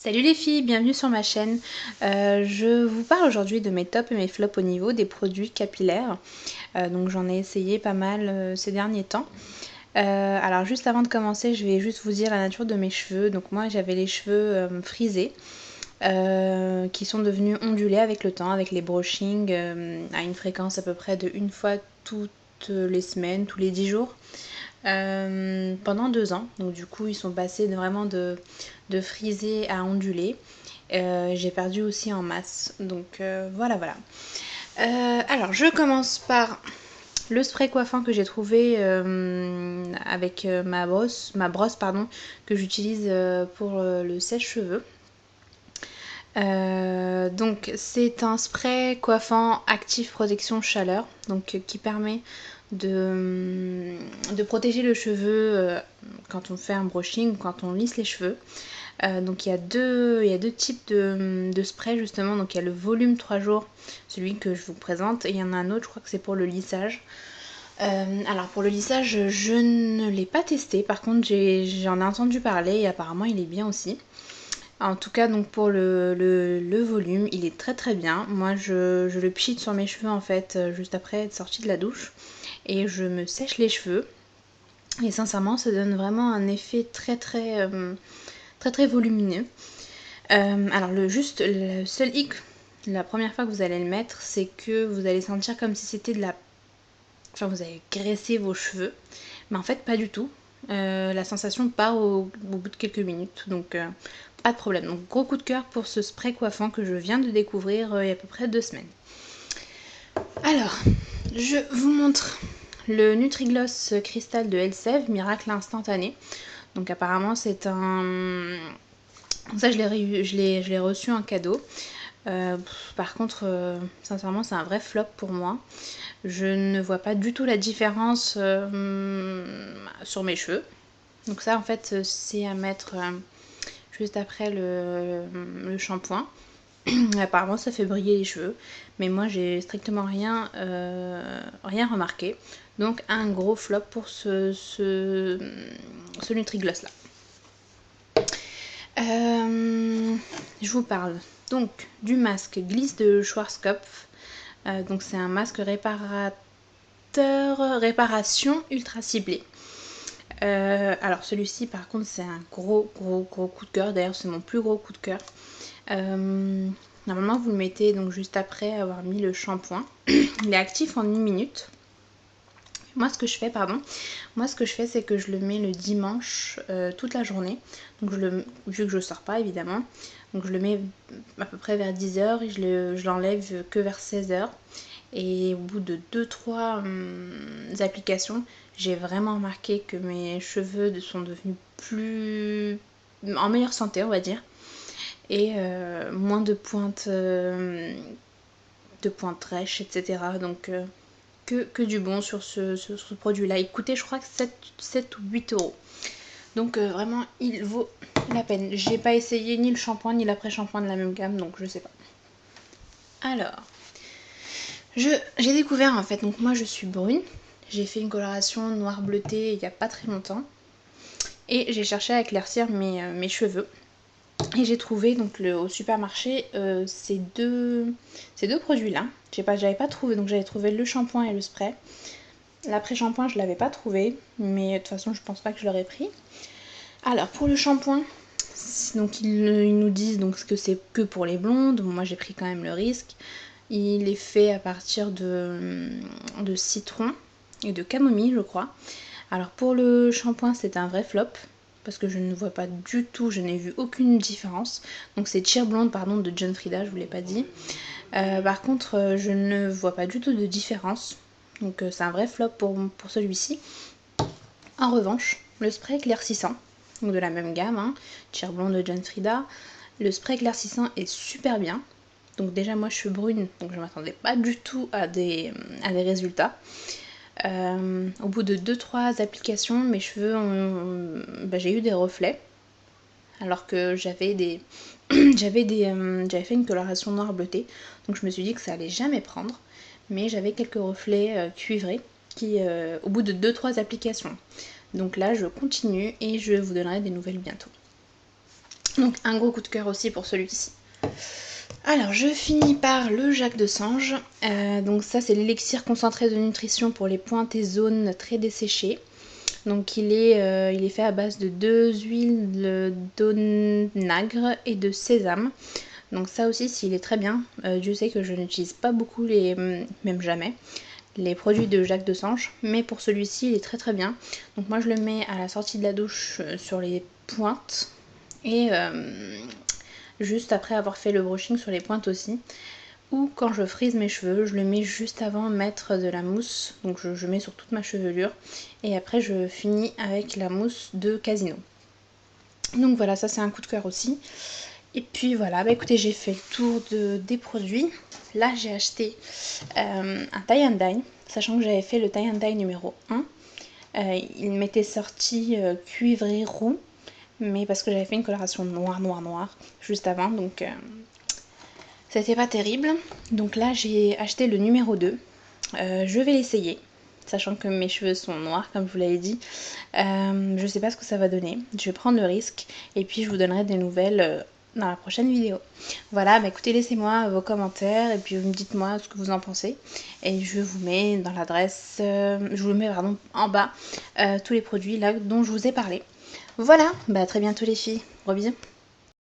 Salut les filles, bienvenue sur ma chaîne. Je vous parle aujourd'hui de mes tops et mes flops au niveau des produits capillaires. Donc j'en ai essayé pas mal ces derniers temps. Alors juste avant de commencer, je vais juste vous dire la nature de mes cheveux. Donc moi j'avais les cheveux frisés qui sont devenus ondulés avec le temps, avec les brushings à une fréquence à peu près de une fois toutes les semaines, tous les 10 jours. Pendant 2 ans. Donc du coup ils sont passés vraiment de frisé à ondulé. J'ai perdu aussi en masse. Donc voilà. Alors je commence par le spray coiffant que j'ai trouvé avec ma brosse pardon, que j'utilise pour le sèche-cheveux. Donc c'est un spray coiffant actif protection chaleur, donc qui permet de protéger le cheveu quand on fait un brushing, quand on lisse les cheveux. Donc il y a deux types de spray justement. Donc il y a le volume 3 jours, celui que je vous présente, et il y en a un autre, je crois que c'est pour le lissage. Alors pour le lissage, je ne l'ai pas testé, par contre j'en ai entendu parler et apparemment il est bien aussi. En tout cas, donc pour le volume, il est très très bien. Moi je le pchite sur mes cheveux en fait juste après être sortie de la douche et je me sèche les cheveux. Et sincèrement, ça donne vraiment un effet très volumineux. Alors le seul hic, la première fois que vous allez le mettre, c'est que vous allez sentir comme si c'était enfin vous allez graisser vos cheveux, mais en fait pas du tout. La sensation part au bout de quelques minutes, donc pas de problème. Donc gros coup de cœur pour ce spray coiffant que je viens de découvrir il y a à peu près 2 semaines. Alors, je vous montre le Nutri-Gloss Cristal de Elseve, miracle instantané. Donc apparemment c'est un... Ça je l'ai reçu en cadeau. Par contre, sincèrement c'est un vrai flop pour moi. Je ne vois pas du tout la différence sur mes cheveux. Donc ça en fait c'est à mettre juste après le shampoing. Apparemment ça fait briller les cheveux, mais moi j'ai strictement rien remarqué. Donc un gros flop pour ce Nutri-Gloss là. Je vous parle donc du masque glisse de Schwarzkopf. Donc c'est un masque réparation ultra ciblé. Alors celui-ci par contre c'est un gros coup de cœur. D'ailleurs c'est mon plus gros coup de cœur. Normalement vous le mettez donc juste après avoir mis le shampoing. Il est actif en 1 minute. Moi ce que je fais c'est que je le mets le dimanche toute la journée. Donc vu que je sors pas évidemment, donc je le mets à peu près vers 10h et je l'enlève que vers 16h. Et au bout de 2-3 applications, j'ai vraiment remarqué que mes cheveux sont devenus en meilleure santé on va dire. Et moins de pointes rêches, etc. Donc que du bon sur ce produit là. Il coûtait je crois que 7 ou 8 euros. Donc vraiment il vaut la peine. J'ai pas essayé ni le shampoing ni l'après-shampoing de la même gamme, donc je sais pas. Alors, j'ai découvert en fait, donc moi je suis brune. J'ai fait une coloration noir bleuté il y a pas très longtemps. Et j'ai cherché à éclaircir mes cheveux. Et j'ai trouvé donc au supermarché ces deux produits là. J'avais pas trouvé, donc j'avais trouvé le shampoing et le spray. L'après-shampoing je l'avais pas trouvé, mais de toute façon je pense pas que je l'aurais pris. Alors pour le shampoing, donc ils nous disent donc que c'est que pour les blondes. Bon, moi j'ai pris quand même le risque. Il est fait à partir de citron et de camomille je crois. Alors pour le shampoing c'est un vrai flop, parce que je ne vois pas du tout, je n'ai vu aucune différence. Donc c'est Cheer Blonde pardon de John Frieda, je vous l'ai pas dit. Par contre je ne vois pas du tout de différence. Donc c'est un vrai flop pour celui-ci. En revanche, le spray éclaircissant, donc de la même gamme, hein, Cheer Blonde de John Frieda, le spray éclaircissant est super bien. Donc déjà moi je suis brune, donc je ne m'attendais pas du tout à des résultats. Au bout de 2-3 applications, mes cheveux j'ai eu des reflets. Alors que j'avais fait une coloration noir bleuté. Donc je me suis dit que ça allait jamais prendre. Mais j'avais quelques reflets cuivrés qui au bout de 2-3 applications. Donc là je continue et je vous donnerai des nouvelles bientôt. Donc un gros coup de cœur aussi pour celui-ci. Alors je finis par le Jacques de Sange. Donc ça c'est l'élixir concentré de nutrition pour les pointes et zones très desséchées. Donc il est fait à base de 2 huiles d'onagre et de sésame. Donc ça aussi s'il est très bien. Dieu sait que je n'utilise pas beaucoup même jamais, les produits de Jacques de Sange. Mais pour celui-ci il est très très bien. Donc moi je le mets à la sortie de la douche sur les pointes. Et juste après avoir fait le brushing sur les pointes aussi. Ou quand je frise mes cheveux, je le mets juste avant de mettre de la mousse. Donc je mets sur toute ma chevelure. Et après je finis avec la mousse de Casino. Donc voilà, ça c'est un coup de cœur aussi. Et puis voilà, bah écoutez, j'ai fait le tour des produits. Là j'ai acheté un tie and dye, sachant que j'avais fait le tie and dye numéro 1. Il m'était sorti cuivré roux, mais parce que j'avais fait une coloration noir juste avant, donc c'était pas terrible. Donc là j'ai acheté le numéro 2. Je vais l'essayer, sachant que mes cheveux sont noirs comme je vous l'avais dit. Je sais pas ce que ça va donner, je vais prendre le risque et puis je vous donnerai des nouvelles dans la prochaine vidéo. Voilà, bah écoutez, laissez-moi vos commentaires et puis vous me dites moi ce que vous en pensez. Et je vous mets dans l'adresse, je vous mets pardon, en bas tous les produits là dont je vous ai parlé. Voilà, bah à très bientôt les filles, gros bisous.